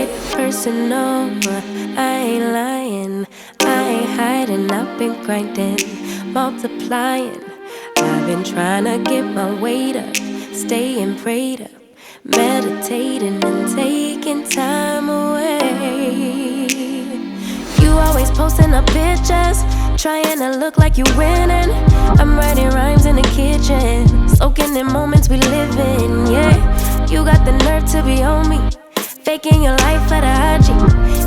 it personal. I ain't lying, I ain't hiding. I've been grinding, multiplying. I've been trying to get my weight up, staying prayed up, meditating and taking time away. You always posting up pictures, trying to look like you winning. I'm writing rhymes in the kitchen, soaking in moments we live in, yeah. You got the nerve to be on me, faking your life for the IG.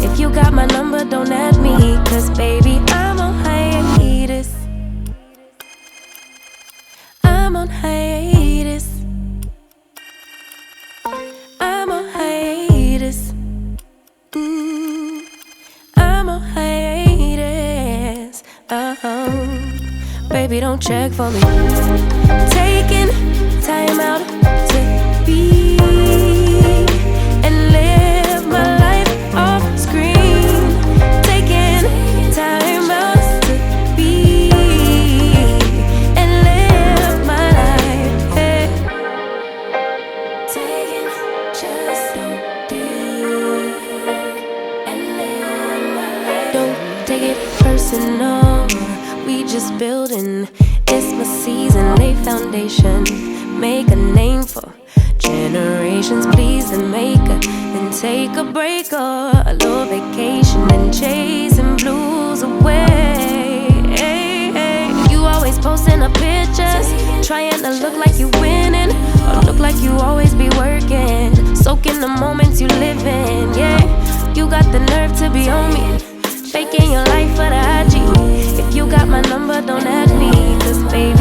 If you got my number, don't add me, cause baby, I'm on hiatus. I'm on hiatus. I'm on hiatus. I'm on hiatus. Baby, don't check for me. Taking time out to be and live my life off screen. Taking time out to be and live my life. Hey. Taking just don't be and live my life. Don't take it personal. We just building. It's my season, lay foundation. Make a name for generations, please, and make a then take a break or a little vacation and chasing blues away. Hey, hey. You always posting up pictures, trying to look like you winning or look like you always be working, soaking the moments you live in. Yeah, you got the nerve to be on me, faking your life for the IG. If you got my number, don't add me, cause baby,